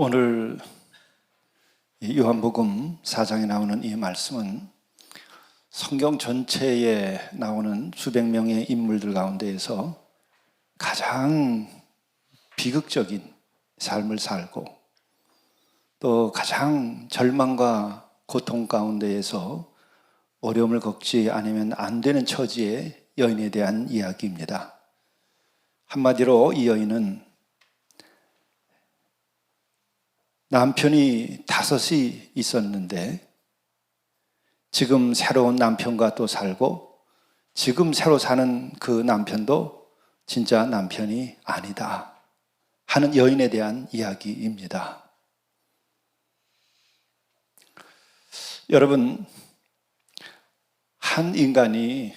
오늘 요한복음 4장에 나오는 이 말씀은 성경 전체에 나오는 수백 명의 인물들 가운데에서 가장 비극적인 삶을 살고 또 가장 절망과 고통 가운데에서 어려움을 겪지 않으면 안 되는 처지의 여인에 대한 이야기입니다. 한마디로 이 여인은 남편이 5이 있었는데 지금 새로운 남편과 또 살고 지금 새로 사는 그 남편도 진짜 남편이 아니다 하는 여인에 대한 이야기입니다. 여러분, 한 인간이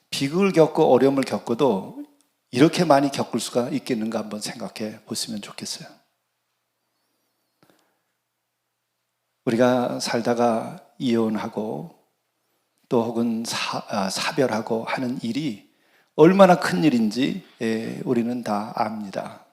비극을 겪고 어려움을 겪어도 이렇게 많이 겪을 수가 있겠는가 한번 생각해 보시면 좋겠어요. 우리가 살다가 이혼하고 또 혹은 사별하고 하는 일이 얼마나 큰 일인지 우리는 다 압니다.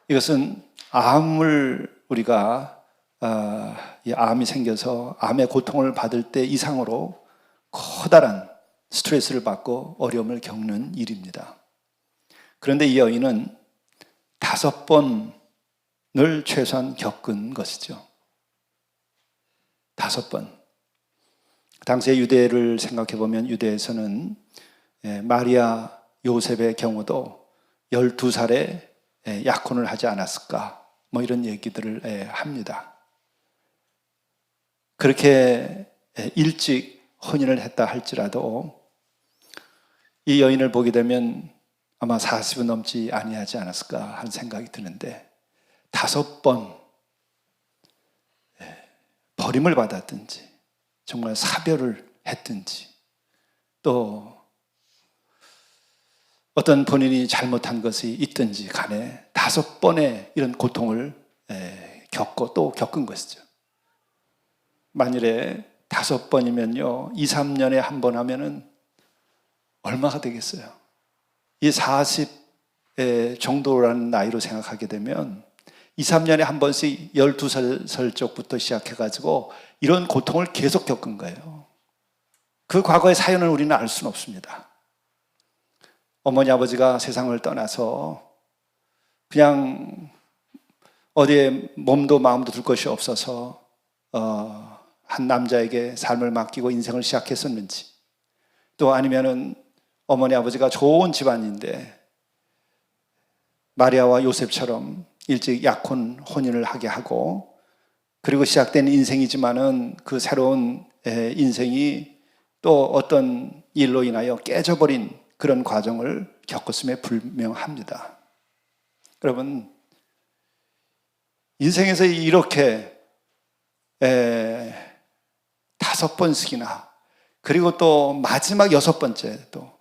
이것은 암을 우리가 암이 생겨서 암의 고통을 받을 때 이상으로 커다란 스트레스를 받고 어려움을 겪는 일입니다. 그런데 이 여인은 5번을 최소한 겪은 것이죠. 5번. 당시의 유대를 생각해 보면 유대에서는 마리아, 요셉의 경우도 12살에 약혼을 하지 않았을까 뭐 이런 얘기들을 합니다. 그렇게 일찍 혼인을 했다 할지라도 이 여인을 보게 되면 아마 40은 넘지 아니하지 않았을까 하는 생각이 드는데 5번 버림을 받았든지 정말 사별을 했든지 또 어떤 본인이 잘못한 것이 있든지 간에 5번의 이런 고통을 겪고 또 겪은 것이죠. 만일에 5번이면요 2, 3년에 한 번 하면은 얼마가 되겠어요? 이 40 정도라는 나이로 생각하게 되면 2, 3년에 한 번씩 12살 쪽부터 시작해가지고 이런 고통을 계속 겪은 거예요. 그 과거의 사연을 우리는 알 수는 없습니다. 어머니 아버지가 세상을 떠나서 그냥 어디에 몸도 마음도 둘 것이 없어서 한 남자에게 삶을 맡기고 인생을 시작했었는지 또 아니면은 어머니 아버지가 좋은 집안인데 마리아와 요셉처럼 일찍 약혼 혼인을 하게 하고 그리고 시작된 인생이지만은 그 새로운 인생이 또 어떤 일로 인하여 깨져버린 그런 과정을 겪었음에 불명합니다. 여러분, 인생에서 이렇게 5번씩이나 그리고 또 마지막 6번째도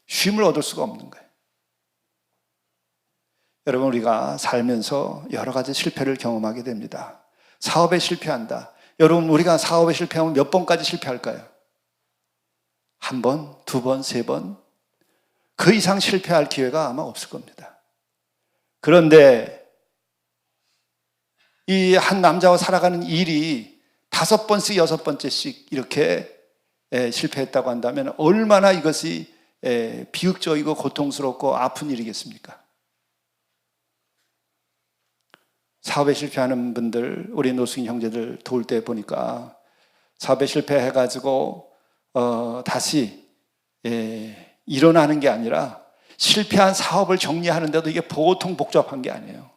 쉼을 얻을 수가 없는 거예요. 여러분, 우리가 살면서 여러 가지 실패를 경험하게 됩니다. 사업에 실패한다. 여러분, 우리가 사업에 실패하면 몇 번까지 실패할까요? 1번, 2번, 3번? 그 이상 실패할 기회가 아마 없을 겁니다. 그런데 이 한 남자와 살아가는 일이 5번씩 6번째씩 이렇게 실패했다고 한다면 얼마나 이것이 비극적이고 고통스럽고 아픈 일이겠습니까? 사업에 실패하는 분들, 우리 노숙인 형제들 도울 때 보니까 사업에 실패해가지고 다시 일어나는 게 아니라 실패한 사업을 정리하는데도 이게 보통 복잡한 게 아니에요.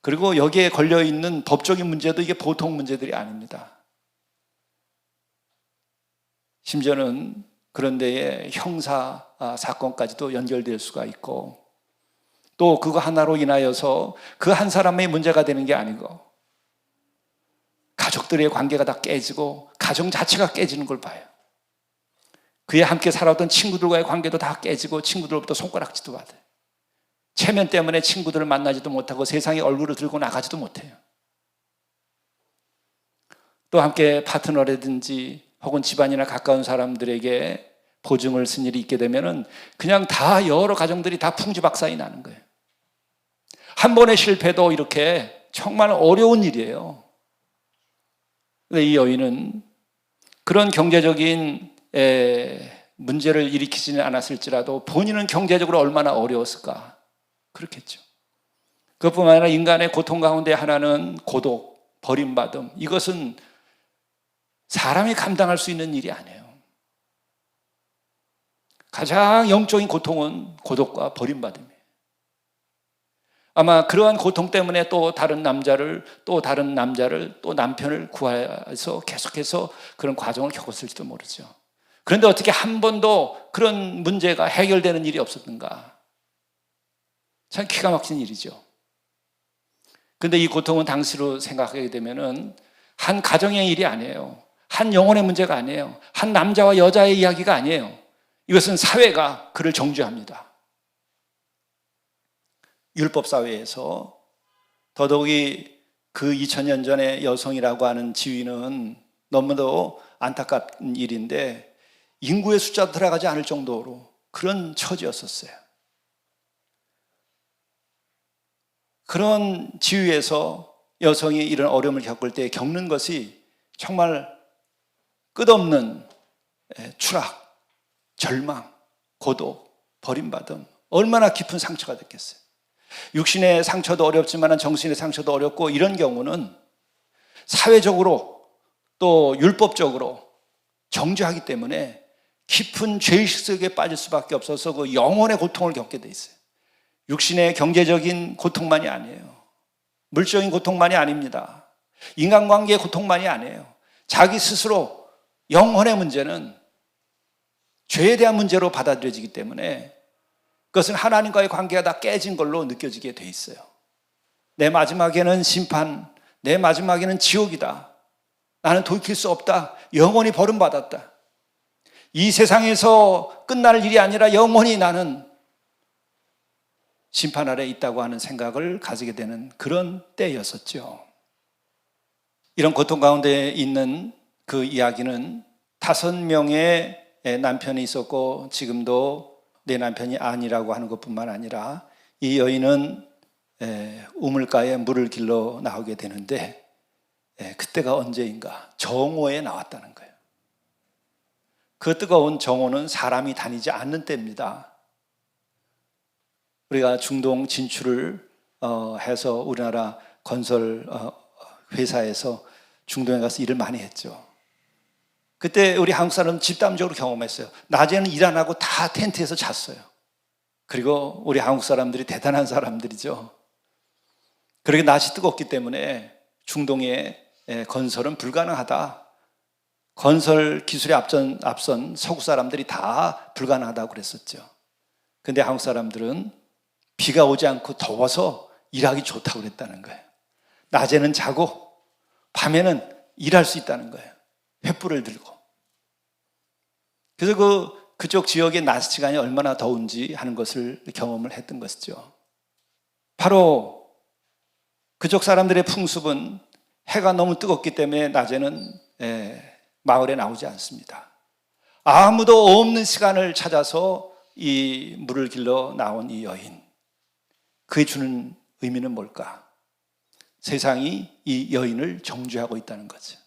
그리고 여기에 걸려있는 법적인 문제도 이게 보통 문제들이 아닙니다. 심지어는 그런 데에 형사 사건까지도 연결될 수가 있고 또 그거 하나로 인하여서 그 한 사람의 문제가 되는 게 아니고 가족들의 관계가 다 깨지고 가정 자체가 깨지는 걸 봐요. 그에 함께 살아왔던 친구들과의 관계도 다 깨지고 친구들로부터 손가락질도 받아요. 체면 때문에 친구들을 만나지도 못하고 세상에 얼굴을 들고 나가지도 못해요. 또 함께 파트너라든지 혹은 집안이나 가까운 사람들에게 보증을 쓴 일이 있게 되면은 그냥 다 여러 가정들이 다 풍지박산이 나는 거예요. 한 번의 실패도 이렇게 정말 어려운 일이에요. 근데 이 여인은 그런 경제적인 문제를 일으키지는 않았을지라도 본인은 경제적으로 얼마나 어려웠을까? 그렇겠죠. 그것뿐만 아니라 인간의 고통 가운데 하나는 고독, 버림받음. 이것은 사람이 감당할 수 있는 일이 아니에요. 가장 영적인 고통은 고독과 버림받음이에요. 아마 그러한 고통 때문에 또 다른 남편을 구해서 계속해서 그런 과정을 겪었을지도 모르죠. 그런데 어떻게 한 번도 그런 문제가 해결되는 일이 없었는가? 참 기가 막힌 일이죠. 근데 이 고통은 당시로 생각하게 되면은 한 가정의 일이 아니에요. 한 영혼의 문제가 아니에요. 한 남자와 여자의 이야기가 아니에요. 이것은 사회가 그를 정죄합니다. 율법 사회에서 더더욱이 그 2000년 전의 여성이라고 하는 지위는 너무도 안타까운 일인데 인구의 숫자도 들어가지 않을 정도로 그런 처지였었어요. 그런 지위에서 여성이 이런 어려움을 겪을 때 겪는 것이 정말 끝없는 추락, 절망, 고독, 버림받음, 얼마나 깊은 상처가 됐겠어요. 육신의 상처도 어렵지만 정신의 상처도 어렵고, 이런 경우는 사회적으로 또 율법적으로 정죄하기 때문에 깊은 죄의식 속에 빠질 수밖에 없어서 그 영혼의 고통을 겪게 돼 있어요. 육신의 경제적인 고통만이 아니에요. 물적인 고통만이 아닙니다. 인간관계의 고통만이 아니에요. 자기 스스로 영혼의 문제는 죄에 대한 문제로 받아들여지기 때문에 그것은 하나님과의 관계가 다 깨진 걸로 느껴지게 돼 있어요. 내 마지막에는 심판, 내 마지막에는 지옥이다. 나는 돌이킬 수 없다. 영원히 버림받았다. 이 세상에서 끝날 일이 아니라 영원히 나는 심판 아래 있다고 하는 생각을 가지게 되는 그런 때였었죠. 이런 고통 가운데 있는 그 이야기는 5명의 남편이 있었고 지금도 내 남편이 아니라고 하는 것뿐만 아니라 이 여인은 우물가에 물을 길러 나오게 되는데 그때가 언제인가? 정오에 나왔다는 거예요. 그 뜨거운 정오는 사람이 다니지 않는 때입니다. 우리가 중동 진출을 해서 우리나라 건설 회사에서 중동에 가서 일을 많이 했죠. 그때 우리 한국 사람은 집단적으로 경험했어요. 낮에는 일 안 하고 다 텐트에서 잤어요. 그리고 우리 한국 사람들이 대단한 사람들이죠. 그렇게 낮이 뜨겁기 때문에 중동의 건설은 불가능하다. 건설 기술에 앞선 서구 사람들이 다 불가능하다고 그랬었죠. 근데 한국 사람들은 비가 오지 않고 더워서 일하기 좋다고 그랬다는 거예요. 낮에는 자고 밤에는 일할 수 있다는 거예요. 횃불을 들고. 그래서 그쪽 지역의 낮 시간이 얼마나 더운지 하는 것을 경험을 했던 것이죠. 바로 그쪽 사람들의 풍습은 해가 너무 뜨겁기 때문에 낮에는 마을에 나오지 않습니다. 아무도 없는 시간을 찾아서 이 물을 길러 나온 이 여인, 그에 주는 의미는 뭘까? 세상이 이 여인을 정죄하고 있다는 거죠.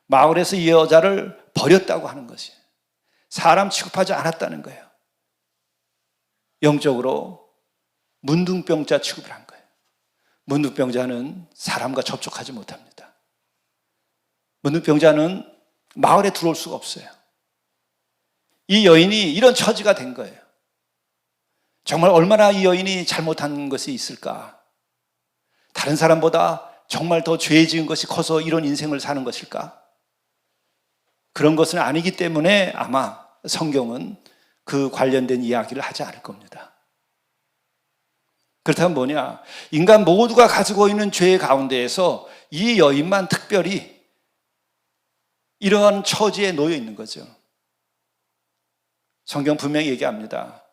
마을에서 이 여자를 버렸다고 하는 것이에요. 사람 취급하지 않았다는 거예요. 영적으로 문둥병자 취급을 한 거예요. 문둥병자는 사람과 접촉하지 못합니다. 문둥병자는 마을에 들어올 수가 없어요. 이 여인이 이런 처지가 된 거예요. 정말 얼마나 이 여인이 잘못한 것이 있을까? 다른 사람보다 정말 더 죄 지은 것이 커서 이런 인생을 사는 것일까? 그런 것은 아니기 때문에 아마 성경은 그 관련된 이야기를 하지 않을 겁니다. 그렇다면 뭐냐? 인간 모두가 가지고 있는 죄 가운데에서 이 여인만 특별히 이러한 처지에 놓여 있는 거죠. 성경 분명히 얘기합니다.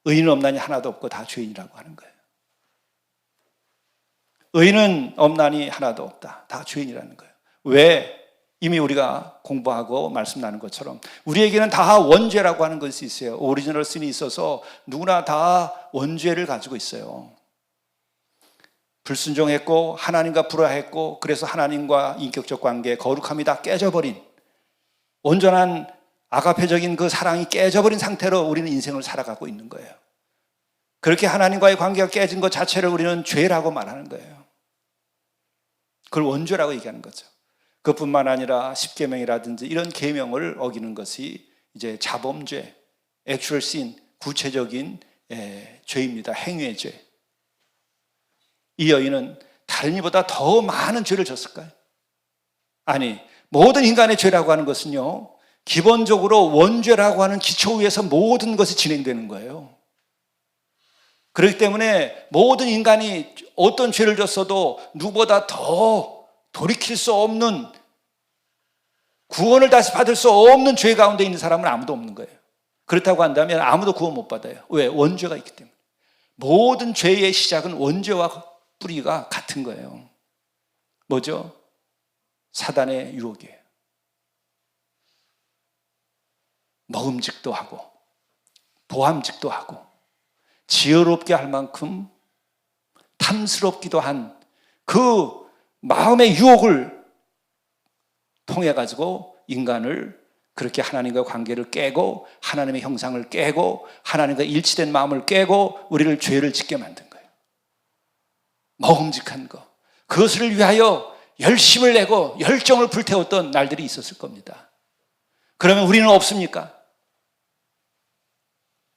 의인은 없나니 하나도 없고 다 죄인이라고 하는 거예요. 의인은 없나니 하나도 없다. 다 죄인이라는 거예요. 왜? 이미 우리가 공부하고 말씀 나눈 것처럼 우리에게는 다 원죄라고 하는 것이 있어요. 오리지널 신이 있어서 누구나 다 원죄를 가지고 있어요. 불순종했고 하나님과 불화했고 그래서 하나님과 인격적 관계, 거룩함이 다 깨져버린, 온전한 아가페적인 그 사랑이 깨져버린 상태로 우리는 인생을 살아가고 있는 거예요. 그렇게 하나님과의 관계가 깨진 것 자체를 우리는 죄라고 말하는 거예요. 그걸 원죄라고 얘기하는 거죠. 그뿐만 아니라 십계명이라든지 이런 계명을 어기는 것이 이제 자범죄, actual sin, 구체적인 죄입니다. 행위의 죄. 이 여인은 다른 이보다 더 많은 죄를 졌을까요? 아니, 모든 인간의 죄라고 하는 것은요, 기본적으로 원죄라고 하는 기초 위에서 모든 것이 진행되는 거예요. 그렇기 때문에 모든 인간이 어떤 죄를 졌어도 누구보다 더 돌이킬 수 없는, 구원을 다시 받을 수 없는 죄 가운데 있는 사람은 아무도 없는 거예요. 그렇다고 한다면 아무도 구원 못 받아요. 왜? 원죄가 있기 때문에. 모든 죄의 시작은 원죄와 뿌리가 같은 거예요. 뭐죠? 사단의 유혹이에요. 먹음직도 하고 보암직도 하고 지혜롭게 할 만큼 탐스럽기도 한 그 마음의 유혹을 통해 가지고 인간을 그렇게 하나님과 관계를 깨고 하나님의 형상을 깨고 하나님과 일치된 마음을 깨고 우리를 죄를 짓게 만든 거예요. 먹음직한 거, 그것을 위하여 열심을 내고 열정을 불태웠던 날들이 있었을 겁니다. 그러면 우리는 없습니까?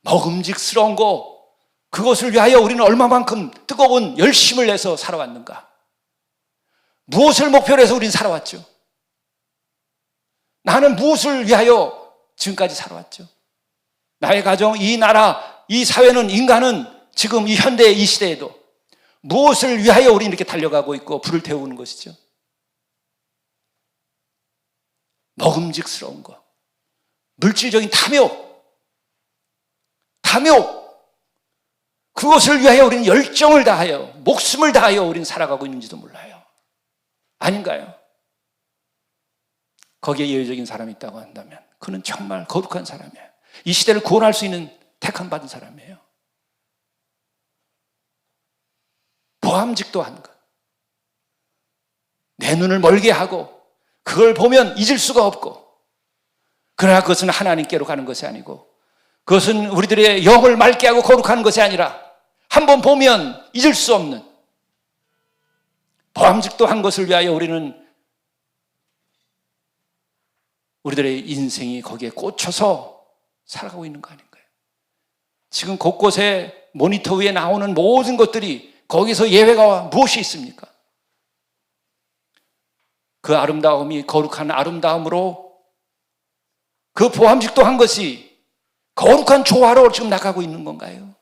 먹음직스러운 거, 그것을 위하여 우리는 얼마만큼 뜨거운 열심을 내서 살아왔는가? 무엇을 목표로 해서 우리는 살아왔죠? 나는 무엇을 위하여 지금까지 살아왔죠? 나의 가정, 이 나라, 이 사회는, 인간은 지금 이 현대 이 시대에도 무엇을 위하여 우리는 이렇게 달려가고 있고 불을 태우는 것이죠? 먹음직스러운 것, 물질적인 탐욕, 그것을 위하여 우리는 열정을 다하여 목숨을 다하여 우리는 살아가고 있는지도 몰라요. 아닌가요? 거기에 예외적인 사람이 있다고 한다면 그는 정말 거룩한 사람이에요. 이 시대를 구원할 수 있는 택함 받은 사람이에요. 보암직도 한 것, 내 눈을 멀게 하고 그걸 보면 잊을 수가 없고, 그러나 그것은 하나님께로 가는 것이 아니고 그것은 우리들의 영을 맑게 하고 거룩하는 것이 아니라 한번 보면 잊을 수 없는 보암직도 한 것을 위하여 우리들의 인생이 거기에 꽂혀서 살아가고 있는 거 아닌가요? 지금 곳곳에 모니터 위에 나오는 모든 것들이 거기서 예외가 무엇이 있습니까? 그 아름다움이 거룩한 아름다움으로 그 보암직도 한 것이 거룩한 조화로 지금 나가고 있는 건가요?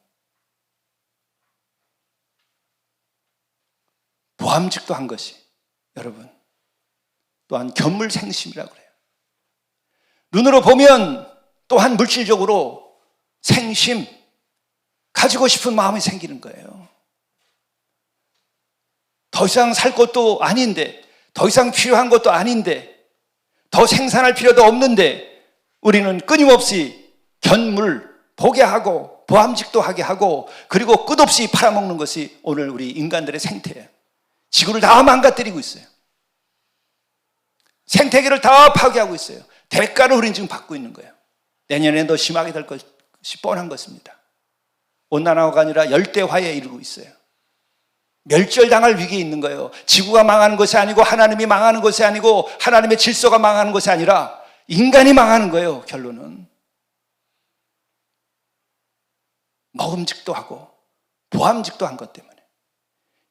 보암직도 한 것이, 여러분, 또한 견물생심이라고 그래요. 눈으로 보면 또한 물질적으로 생심, 가지고 싶은 마음이 생기는 거예요. 더 이상 살 것도 아닌데, 더 이상 필요한 것도 아닌데, 더 생산할 필요도 없는데 우리는 끊임없이 견물 보게 하고 보암직도 하게 하고 그리고 끝없이 팔아먹는 것이 오늘 우리 인간들의 생태예요. 지구를 다 망가뜨리고 있어요. 생태계를 다 파괴하고 있어요. 대가를 우리는 지금 받고 있는 거예요. 내년에 더 심하게 될 것이 뻔한 것입니다. 온난화가 아니라 열대화에 이르고 있어요. 멸절당할 위기에 있는 거예요. 지구가 망하는 것이 아니고 하나님이 망하는 것이 아니고 하나님의 질서가 망하는 것이 아니라 인간이 망하는 거예요. 결론은 먹음직도 하고 보암직도 한 것 때문에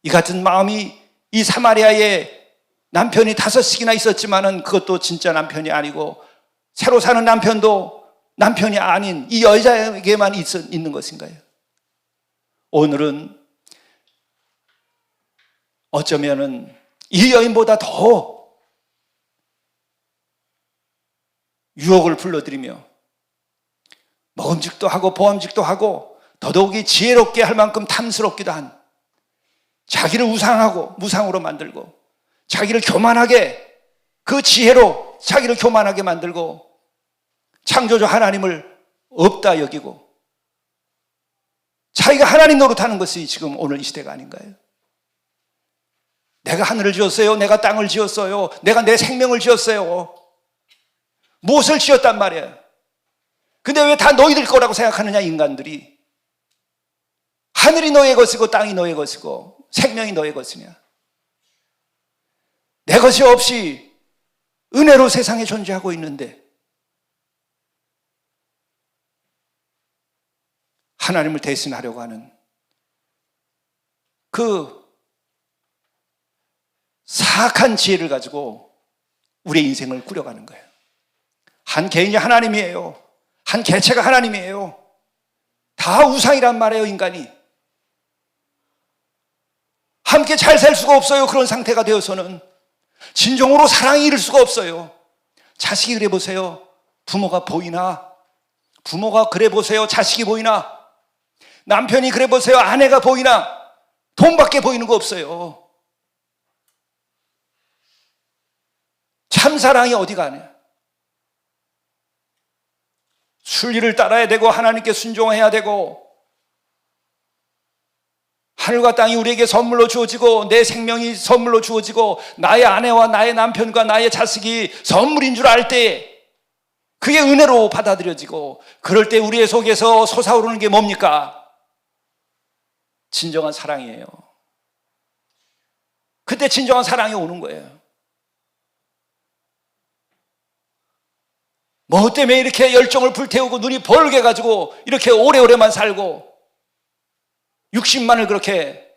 이 같은 마음이 이 사마리아에 남편이 5씩이나 있었지만은 그것도 진짜 남편이 아니고 새로 사는 남편도 남편이 아닌 이 여자에게만 있는 것인가요? 오늘은 어쩌면은 이 여인보다 더 유혹을 불러들이며 먹음직도 하고 보암직도 하고 더더욱이 지혜롭게 할 만큼 탐스럽기도 한, 자기를 우상하고 무상으로 만들고 자기를 교만하게 그 지혜로 자기를 교만하게 만들고 창조주 하나님을 없다 여기고 자기가 하나님 노릇하는 것이 지금 오늘 이 시대가 아닌가요? 내가 하늘을 지었어요. 내가 땅을 지었어요. 내가 내 생명을 지었어요. 무엇을 지었단 말이에요? 근데 왜 다 너희들 거라고 생각하느냐, 인간들이. 하늘이 너의 것이고 땅이 너의 것이고 생명이 너의 것이냐. 내 것이 없이 은혜로 세상에 존재하고 있는데 하나님을 대신하려고 하는 그 사악한 지혜를 가지고 우리의 인생을 꾸려가는 거예요. 한 개인이 하나님이에요. 한 개체가 하나님이에요. 다 우상이란 말이에요, 인간이. 함께 잘 살 수가 없어요. 그런 상태가 되어서는 진정으로 사랑이 이룰 수가 없어요. 자식이 그래 보세요. 부모가 보이나? 부모가 그래 보세요. 자식이 보이나? 남편이 그래 보세요. 아내가 보이나? 돈밖에 보이는 거 없어요. 참사랑이 어디 가냐? 순리를 따라야 되고 하나님께 순종해야 되고 하늘과 땅이 우리에게 선물로 주어지고 내 생명이 선물로 주어지고 나의 아내와 나의 남편과 나의 자식이 선물인 줄 알 때 그게 은혜로 받아들여지고 그럴 때 우리의 속에서 솟아오르는 게 뭡니까? 진정한 사랑이에요. 그때 진정한 사랑이 오는 거예요. 뭐 때문에 이렇게 열정을 불태우고 눈이 벌게 가지고 이렇게 오래오래만 살고 60만을 그렇게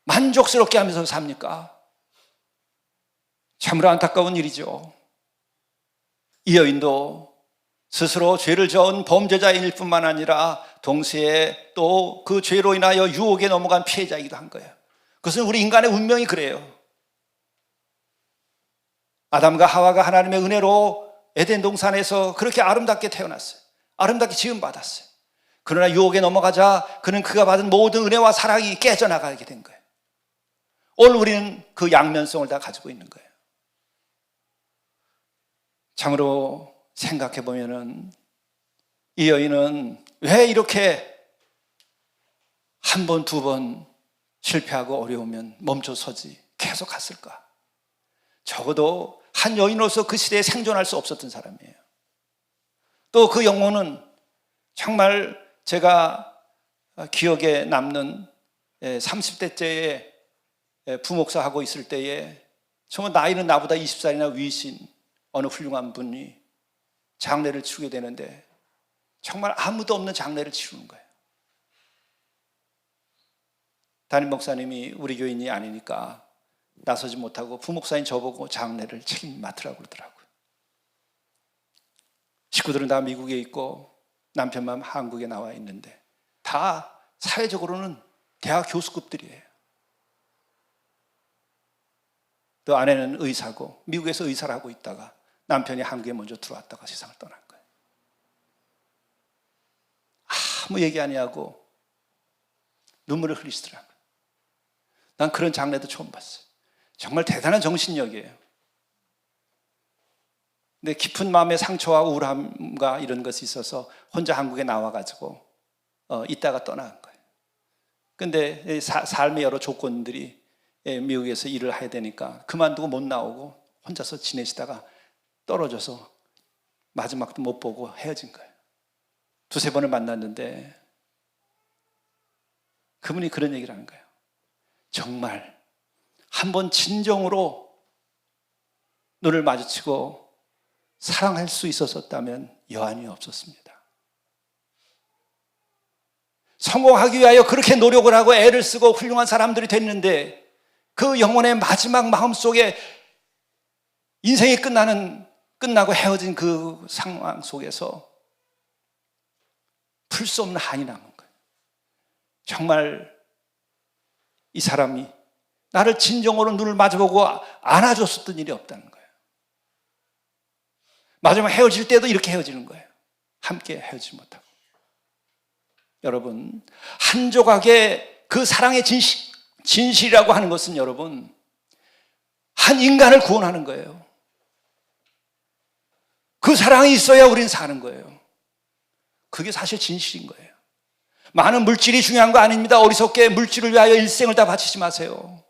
만족스럽게 하면서 삽니까? 참으로 안타까운 일이죠. 이 여인도 스스로 죄를 저은 범죄자일 뿐만 아니라 동시에 또 그 죄로 인하여 유혹에 넘어간 피해자이기도 한 거예요. 그것은 우리 인간의 운명이 그래요. 아담과 하와가 하나님의 은혜로 에덴 동산에서 그렇게 아름답게 태어났어요. 아름답게 지음받았어요. 그러나 유혹에 넘어가자 그가 받은 모든 은혜와 사랑이 깨져나가게 된 거예요. 오늘 우리는 그 양면성을 다 가지고 있는 거예요. 참으로 생각해 보면은 이 여인은 왜 이렇게 한 번, 두 번 실패하고 어려우면 멈춰서지 계속 갔을까? 적어도 한 여인으로서 그 시대에 생존할 수 없었던 사람이에요. 또 그 영혼은 정말 제가 기억에 남는 30대째에 부목사하고 있을 때에 정말 나이는 나보다 20살이나 위신 어느 훌륭한 분이 장례를 치르게 되는데 정말 아무도 없는 장례를 치르는 거예요. 담임 목사님이 우리 교인이 아니니까 나서지 못하고 부목사인 저보고 장례를 책임 맡으라고 그러더라고요. 식구들은 다 미국에 있고 남편만 한국에 나와 있는데 다 사회적으로는 대학 교수급들이에요. 또 아내는 의사고 미국에서 의사를 하고 있다가 남편이 한국에 먼저 들어왔다가 세상을 떠난 거예요. 아무 얘기 안 하고 눈물을 흘리시더라고요. 난 그런 장례도 처음 봤어요. 정말 대단한 정신력이에요. 근데 깊은 마음의 상처와 우울함과 이런 것이 있어서 혼자 한국에 나와가지고 있다가 떠나간 거예요. 근데 삶의 여러 조건들이 미국에서 일을 해야 되니까 그만두고 못 나오고 혼자서 지내시다가 떨어져서 마지막도 못 보고 헤어진 거예요. 두세 번을 만났는데 그분이 그런 얘기를 하는 거예요. 정말 한번 진정으로 눈을 마주치고 사랑할 수 있었다면 여한이 없었습니다. 성공하기 위하여 그렇게 노력을 하고 애를 쓰고 훌륭한 사람들이 됐는데 그 영혼의 마지막 마음속에 인생이 끝나고 헤어진 그 상황 속에서 풀 수 없는 한이 남은 거예요. 정말 이 사람이 나를 진정으로 눈을 마주보고 안아줬었던 일이 없다는 거예요. 마지막 헤어질 때도 이렇게 헤어지는 거예요. 함께 헤어지지 못하고. 여러분, 한 조각의 그 사랑의 진실이라고 하는 것은 여러분, 한 인간을 구원하는 거예요. 그 사랑이 있어야 우린 사는 거예요. 그게 사실 진실인 거예요. 많은 물질이 중요한 거 아닙니다. 어리석게 물질을 위하여 일생을 다 바치지 마세요.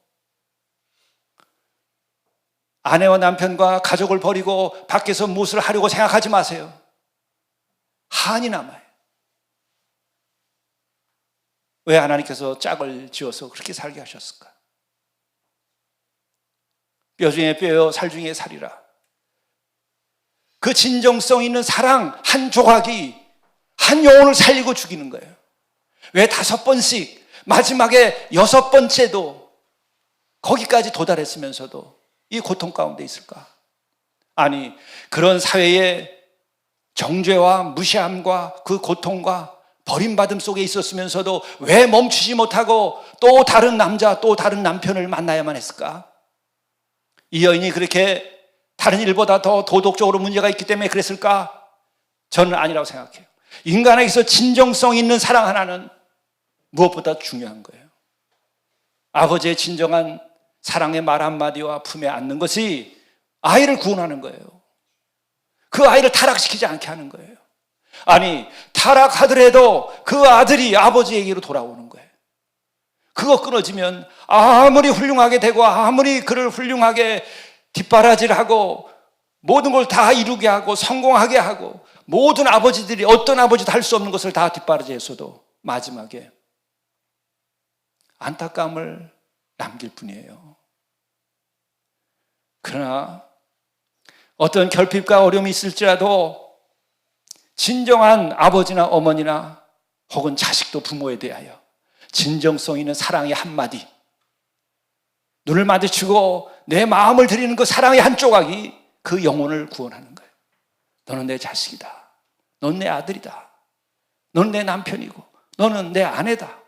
아내와 남편과 가족을 버리고 밖에서 무엇을 하려고 생각하지 마세요. 한이 남아요. 왜 하나님께서 짝을 지어서 그렇게 살게 하셨을까? 뼈 중에 뼈요, 살 중에 살이라. 그 진정성 있는 사랑 한 조각이 한 영혼을 살리고 죽이는 거예요. 왜 5번씩 마지막에 6번째도 거기까지 도달했으면서도 이 고통 가운데 있을까? 아니, 그런 사회의 정죄와 무시함과 그 고통과 버림받음 속에 있었으면서도 왜 멈추지 못하고 또 다른 남자, 또 다른 남편을 만나야만 했을까? 이 여인이 그렇게 다른 일보다 더 도덕적으로 문제가 있기 때문에 그랬을까? 저는 아니라고 생각해요. 인간에게서 진정성 있는 사랑 하나는 무엇보다 중요한 거예요. 아버지의 진정한 사랑의 말 한마디와 품에 안는 것이 아이를 구원하는 거예요. 그 아이를 타락시키지 않게 하는 거예요. 아니, 타락하더라도 그 아들이 아버지에게로 돌아오는 거예요. 그거 끊어지면 아무리 훌륭하게 되고 아무리 그를 훌륭하게 뒷바라지를 모든 걸 다 이루게 하고 성공하게 하고 모든 아버지들이 어떤 아버지도 할 수 없는 것을 다 뒷바라지했어도 마지막에 안타까움을 남길 뿐이에요. 그러나 어떤 결핍과 어려움이 있을지라도 진정한 아버지나 어머니나 혹은 자식도 부모에 대하여 진정성 있는 사랑의 한마디, 눈을 마주치고 내 마음을 드리는 그 사랑의 한 조각이 그 영혼을 구원하는 거예요. 너는 내 자식이다. 넌 내 아들이다. 너는 내 남편이고 너는 내 아내다.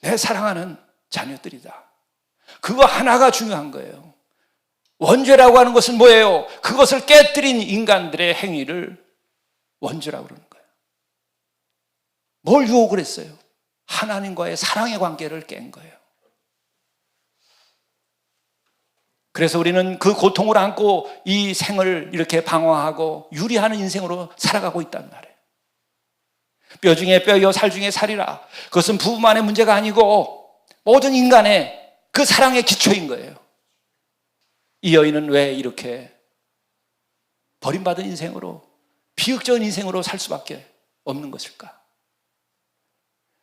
내 사랑하는 자녀들이다. 그거 하나가 중요한 거예요. 원죄라고 하는 것은 뭐예요? 그것을 깨뜨린 인간들의 행위를 원죄라고 그러는 거예요. 뭘 유혹을 했어요? 하나님과의 사랑의 관계를 깬 거예요. 그래서 우리는 그 고통을 안고 이 생을 이렇게 방황하고 유리하는 인생으로 살아가고 있단 말이에요. 뼈 중에 뼈요, 살 중에 살이라. 그것은 부부만의 문제가 아니고 모든 인간의 그 사랑의 기초인 거예요. 이 여인은 왜 이렇게 버림받은 인생으로, 비극적인 인생으로 살 수밖에 없는 것일까?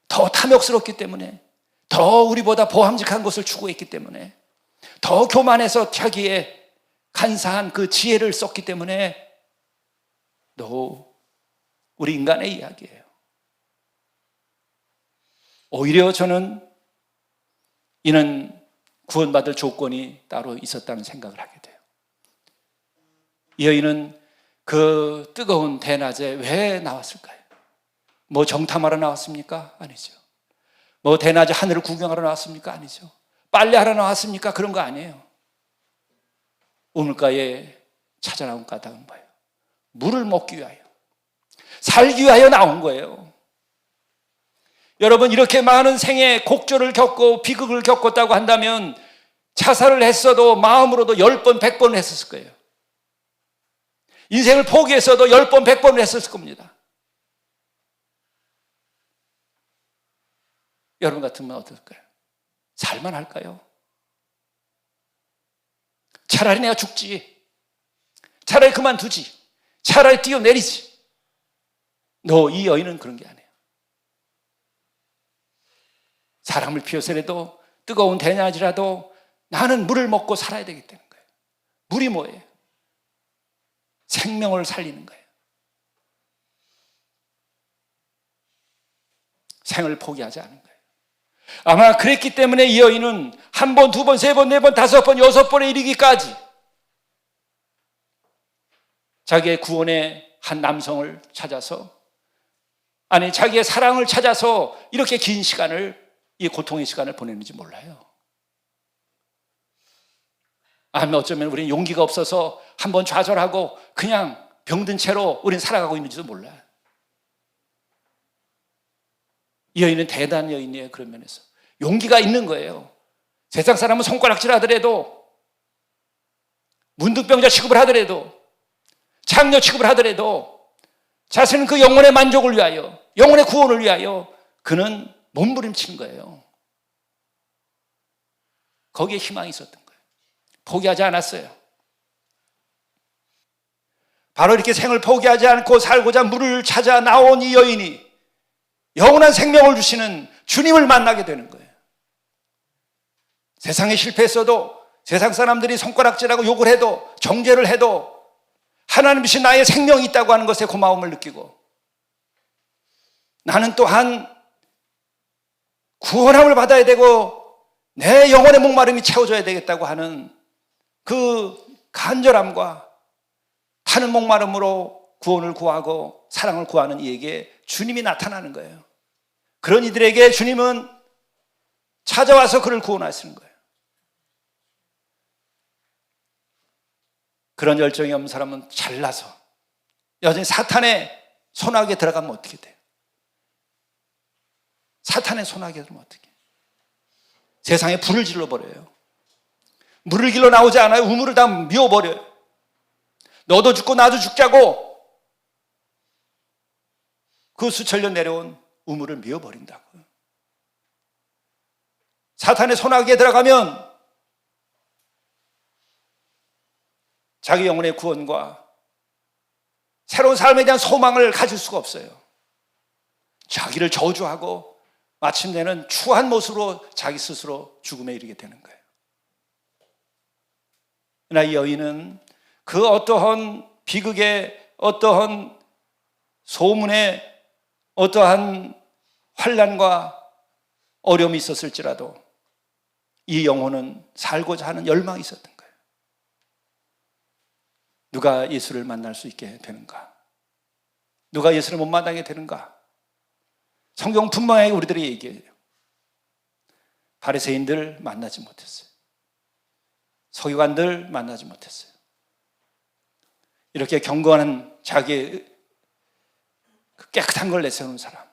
더 탐욕스럽기 때문에, 더 우리보다 보함직한 것을 추구했기 때문에, 더 교만해서 자기의 간사한 그 지혜를 썼기 때문에 우리 인간의 이야기예요. 오히려 저는 이는 구원받을 조건이 따로 있었다는 생각을 하게 돼요. 이 여인은 그 뜨거운 대낮에 왜 나왔을까요? 뭐 정탐하러 나왔습니까? 아니죠. 뭐 대낮에 하늘을 구경하러 나왔습니까? 아니죠. 빨래하러 나왔습니까? 그런 거 아니에요. 우물가에 찾아 나온 까닭은 뭐예요? 물을 먹기 위하여, 살기 위하여 나온 거예요. 여러분, 이렇게 많은 생의 곡절을 겪고 비극을 겪었다고 한다면 자살을 했어도 마음으로도 10번, 100번을 했었을 거예요. 인생을 포기했어도 10번, 100번을 했었을 겁니다. 여러분 같으면 어떨까요? 살만할까요? 차라리 내가 죽지, 차라리 그만두지, 차라리 뛰어내리지. 이 여인은 그런 게 아니에요. 사람을 피워서라도 뜨거운 대낮이라도 나는 물을 먹고 살아야 되기 때문인 거예요. 물이 뭐예요? 생명을 살리는 거예요. 생을 포기하지 않은 거예요. 아마 그랬기 때문에 이 여인은 1번, 2번, 3번, 4번, 5번, 6번에 이르기까지 자기의 구원의 한 남성을 찾아서, 아니 자기의 사랑을 찾아서 이렇게 긴 시간을, 이 고통의 시간을 보내는지 몰라요. 아니면 어쩌면 우리는 용기가 없어서 한번 좌절하고 그냥 병든 채로 우리는 살아가고 있는지도 몰라요. 이 여인은 대단한 여인이에요. 그런 면에서 용기가 있는 거예요. 세상 사람은 손가락질 하더라도, 문득병자 취급을 하더라도 장려 취급을 하더라도 자신은 그 영혼의 만족을 위하여, 영혼의 구원을 위하여 그는 몸부림치는 거예요. 거기에 희망이 있었던 거예요. 포기하지 않았어요. 바로 이렇게 생을 포기하지 않고 살고자 물을 찾아 나온 이 여인이 영원한 생명을 주시는 주님을 만나게 되는 거예요. 세상에 실패했어도, 세상 사람들이 손가락질하고 욕을 해도, 정죄를 해도 하나님이신 나의 생명이 있다고 하는 것에 고마움을 느끼고, 나는 또한 구원함을 받아야 되고 내 영혼의 목마름이 채워져야 되겠다고 하는 그 간절함과 타는 목마름으로 구원을 구하고 사랑을 구하는 이에게 주님이 나타나는 거예요. 그런 이들에게 주님은 찾아와서 그를 구원하시는 거예요. 그런 열정이 없는 사람은 잘나서 여전히 사탄의 손아귀에 들어가면 어떻게 돼요? 사탄의 손아귀에 들어가면 어떻게 해요? 세상에 불을 질러버려요. 물을 길러 나오지 않아요. 우물을 다 미워버려요. 너도 죽고 나도 죽자고 그 수천 년 내려온 우물을 미워버린다고요. 사탄의 손아귀에 들어가면 자기 영혼의 구원과 새로운 삶에 대한 소망을 가질 수가 없어요. 자기를 저주하고 마침내는 추한 모습으로 자기 스스로 죽음에 이르게 되는 거예요. 그러나 이 여인은 그 어떠한 비극의, 어떠한 소문에, 어떠한 환난과 어려움이 있었을지라도 이 영혼은 살고자 하는 열망이 있었던 거예요. 누가 예수를 만날 수 있게 되는가? 누가 예수를 못 만나게 되는가? 성경 분명하게 우리들이 얘기해요. 바리새인들 만나지 못했어요. 서기관들 만나지 못했어요. 이렇게 경건한 자기의 깨끗한 걸 내세우는 사람,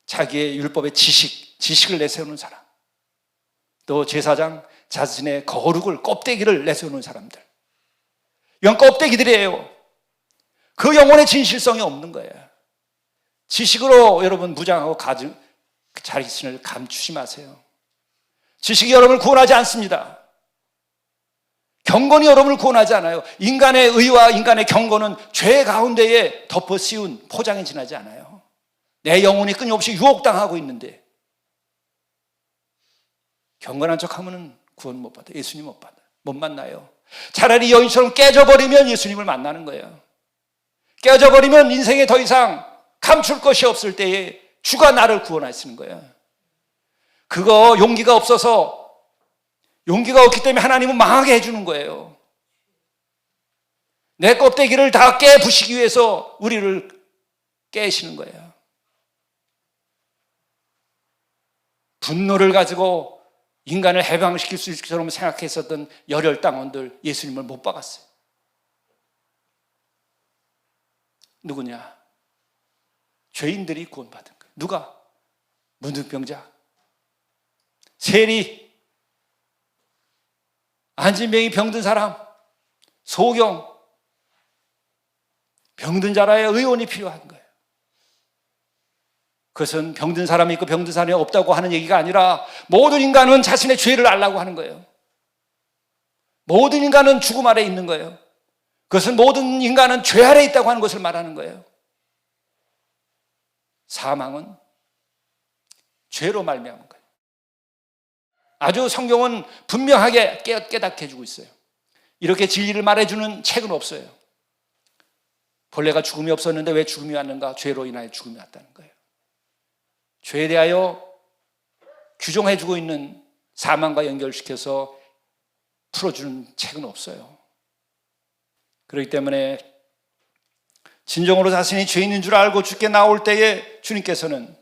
자기의 율법의 지식을 내세우는 사람, 또 제사장 자신의 거룩을, 껍데기를 내세우는 사람들, 이건 껍데기들이에요. 그 영혼의 진실성이 없는 거예요. 지식으로 여러분 무장하고 자신을 감추지 마세요. 지식이 여러분을 구원하지 않습니다. 경건이 여러분을 구원하지 않아요. 인간의 의와 인간의 경건은 죄 가운데에 덮어 씌운 포장에 지나지 않아요. 내 영혼이 끊임없이 유혹당하고 있는데 경건한 척하면 구원 못 받아요. 예수님 못 받아요. 못 만나요. 차라리 여인처럼 깨져버리면 예수님을 만나는 거예요. 깨져버리면 인생에 더 이상 감출 것이 없을 때에 주가 나를 구원하시는 거예요. 그거 용기가 없어서, 용기가 없기 때문에 하나님은 망하게 해주는 거예요. 내 껍데기를 다 깨부시기 위해서 우리를 깨시는 거예요. 분노를 가지고 인간을 해방시킬 수 있을 것처럼 생각했었던 열혈당원들 예수님을 못 박았어요. 누구냐? 죄인들이 구원받은 거예요. 누가? 문둥병자, 세리, 안진병이 병든 사람, 소경, 병든 자라야 의원이 필요한 거예요. 그것은 병든 사람이 있고 병든 사람이 없다고 하는 얘기가 아니라 모든 인간은 자신의 죄를 알라고 하는 거예요. 모든 인간은 죽음 아래 있는 거예요. 그것은 모든 인간은 죄 아래 있다고 하는 것을 말하는 거예요. 사망은 죄로 말미암은 거예요. 아주 성경은 분명하게 깨닫게 해주고 있어요. 이렇게 진리를 말해주는 책은 없어요. 본래가 죽음이 없었는데 왜 죽음이 왔는가? 죄로 인하여 죽음이 왔다는 거예요. 죄에 대하여 규정해주고 있는 사망과 연결시켜서 풀어주는 책은 없어요. 그렇기 때문에 진정으로 자신이 죄인인 줄 알고 주께 나올 때에 주님께서는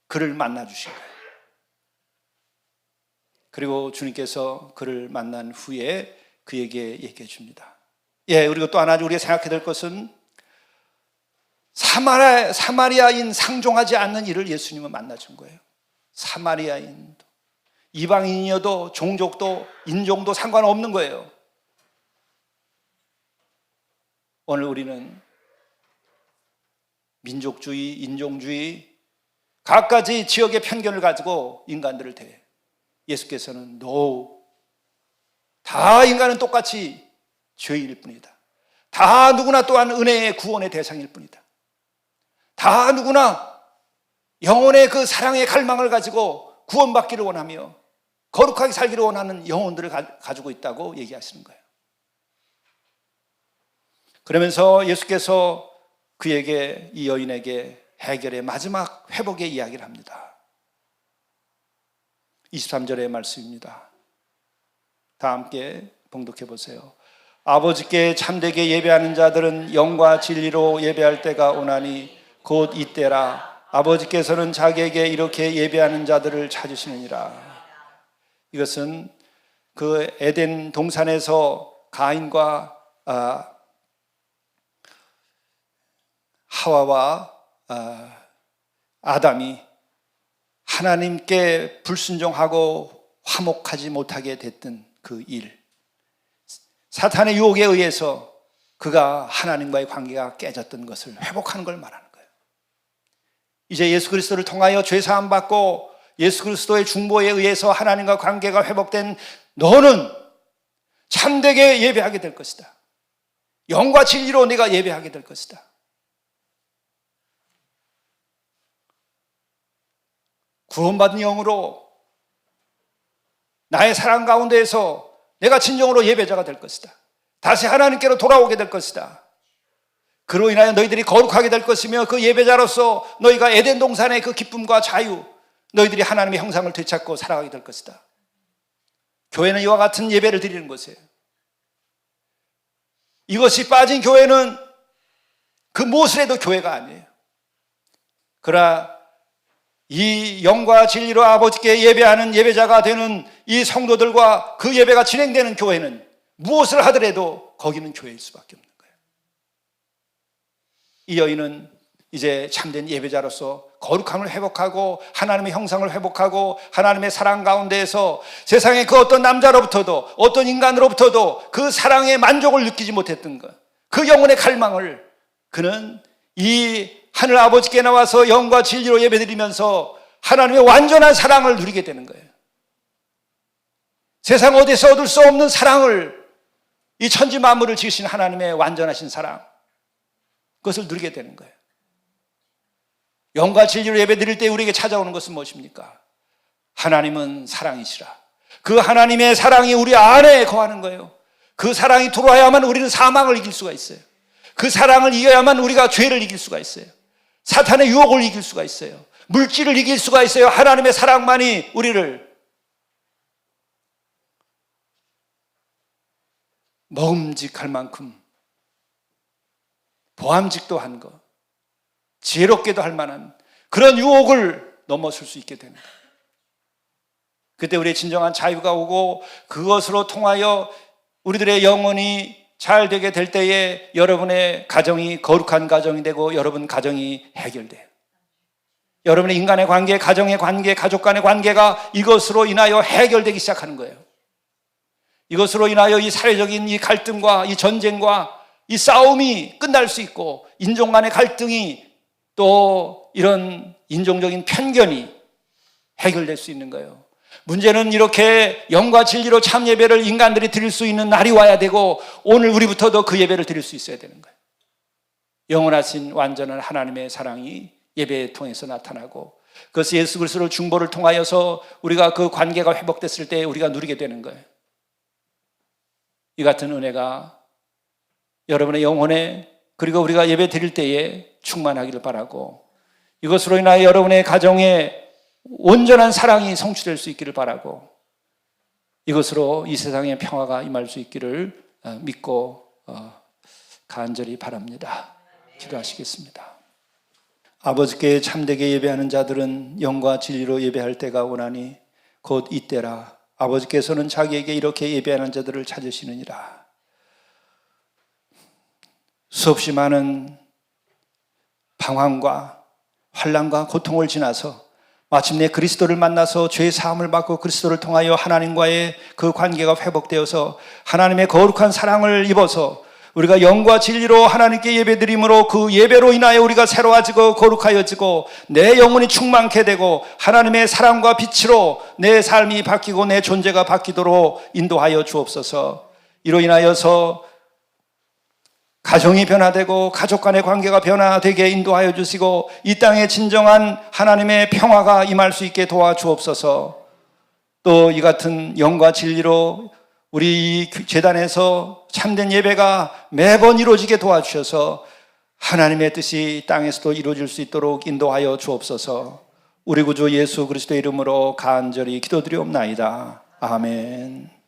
그를 만나주신 거예요. 그리고 주님께서 그를 만난 후에 그에게 얘기해 줍니다. 그리고 또 하나 우리가 생각해야 될 것은 사마리아인 상종하지 않는 이를 예수님은 만나준 거예요. 사마리아인도, 이방인이어도 종족도 인종도 상관없는 거예요. 오늘 우리는 민족주의, 인종주의, 각가지 지역의 편견을 가지고 인간들을 대해 예수께서는 no, 다 인간은 똑같이 죄인일 뿐이다. 다 누구나 또한 은혜의 구원의 대상일 뿐이다. 다 누구나 영혼의 그 사랑의 갈망을 가지고 구원받기를 원하며 거룩하게 살기를 원하는 영혼들을 가지고 있다고 얘기하시는 거예요. 그러면서 예수께서 그에게, 이 여인에게 해결의 마지막 회복의 이야기를 합니다. 23절의 말씀입니다. 다 함께 봉독해 보세요. 아버지께 참되게 예배하는 자들은 영과 진리로 예배할 때가 오나니 곧 이때라. 아버지께서는 자기에게 이렇게 예배하는 자들을 찾으시느니라. 이것은 그 에덴 동산에서 가인과 하와와 아담이 하나님께 불순종하고 화목하지 못하게 됐던 그 일, 사탄의 유혹에 의해서 그가 하나님과의 관계가 깨졌던 것을 회복하는 걸 말하는 거예요. 이제 예수 그리스도를 통하여 죄 사함 받고 예수 그리스도의 중보에 의해서 하나님과 관계가 회복된 너는 참되게 예배하게 될 것이다. 영과 진리로 네가 예배하게 될 것이다. 구원받은 영으로 나의 사랑 가운데에서 내가 진정으로 예배자가 될 것이다. 다시 하나님께로 돌아오게 될 것이다. 그로 인하여 너희들이 거룩하게 될 것이며 그 예배자로서 너희가 에덴 동산의 그 기쁨과 자유, 너희들이 하나님의 형상을 되찾고 살아가게 될 것이다. 교회는 이와 같은 예배를 드리는 것이에요. 이것이 빠진 교회는 그 무엇을 해도 교회가 아니에요. 그러나 이 영과 진리로 아버지께 예배하는 예배자가 되는 이 성도들과 그 예배가 진행되는 교회는 무엇을 하더라도 거기는 교회일 수밖에 없는 거예요. 이 여인은 이제 참된 예배자로서 거룩함을 회복하고 하나님의 형상을 회복하고 하나님의 사랑 가운데에서 세상의 그 어떤 남자로부터도 어떤 인간으로부터도 그 사랑의 만족을 느끼지 못했던 것, 그 영혼의 갈망을 그는 이 하늘 아버지께 나와서 영과 진리로 예배드리면서 하나님의 완전한 사랑을 누리게 되는 거예요. 세상 어디서 얻을 수 없는 사랑을, 이 천지 만물을 지으신 하나님의 완전하신 사랑, 그것을 누리게 되는 거예요. 영과 진리로 예배드릴 때 우리에게 찾아오는 것은 무엇입니까? 하나님은 사랑이시라. 그 하나님의 사랑이 우리 안에 거하는 거예요. 그 사랑이 들어와야만 우리는 사망을 이길 수가 있어요. 그 사랑을 이겨야만 우리가 죄를 이길 수가 있어요. 사탄의 유혹을 이길 수가 있어요. 물질을 이길 수가 있어요. 하나님의 사랑만이 우리를 먹음직할 만큼 보암직도 한 것, 지혜롭게도 할 만한 그런 유혹을 넘어설 수 있게 됩니다. 그때 우리의 진정한 자유가 오고 그것으로 통하여 우리들의 영혼이 잘 되게 될 때에 여러분의 가정이 거룩한 가정이 되고 여러분 가정이 해결돼요. 여러분의 인간의 관계, 가정의 관계, 가족 간의 관계가 이것으로 인하여 해결되기 시작하는 거예요. 이것으로 인하여 이 사회적인 이 갈등과 이 전쟁과 이 싸움이 끝날 수 있고 인종 간의 갈등이 또 이런 인종적인 편견이 해결될 수 있는 거예요. 문제는 이렇게 영과 진리로 참 예배를 인간들이 드릴 수 있는 날이 와야 되고 오늘 우리부터도 그 예배를 드릴 수 있어야 되는 거예요. 영원하신 완전한 하나님의 사랑이 예배에 통해서 나타나고 그것이 예수 그리스도의 중보를 통하여서 우리가 그 관계가 회복됐을 때 우리가 누리게 되는 거예요. 이 같은 은혜가 여러분의 영혼에 그리고 우리가 예배 드릴 때에 충만하기를 바라고 이것으로 인하여 여러분의 가정에 온전한 사랑이 성취될 수 있기를 바라고 이것으로 이 세상에 평화가 임할 수 있기를 믿고 간절히 바랍니다. 기도하시겠습니다. 아버지께 참되게 예배하는 자들은 영과 진리로 예배할 때가 오나니 곧 이때라. 아버지께서는 자기에게 이렇게 예배하는 자들을 찾으시느니라. 수없이 많은 방황과 환난과 고통을 지나서 마침내 그리스도를 만나서 죄의 사함을 받고 그리스도를 통하여 하나님과의 그 관계가 회복되어서 하나님의 거룩한 사랑을 입어서 우리가 영과 진리로 하나님께 예배드림으로 그 예배로 인하여 우리가 새로워지고 거룩하여지고 내 영혼이 충만케 되고 하나님의 사랑과 빛으로 내 삶이 바뀌고 내 존재가 바뀌도록 인도하여 주옵소서. 이로 인하여서 가정이 변화되고 가족 간의 관계가 변화되게 인도하여 주시고 이 땅에 진정한 하나님의 평화가 임할 수 있게 도와주옵소서. 또 이 같은 영과 진리로 우리 이 재단에서 참된 예배가 매번 이루어지게 도와주셔서 하나님의 뜻이 땅에서도 이루어질 수 있도록 인도하여 주옵소서. 우리 구주 예수 그리스도의 이름으로 간절히 기도드리옵나이다. 아멘.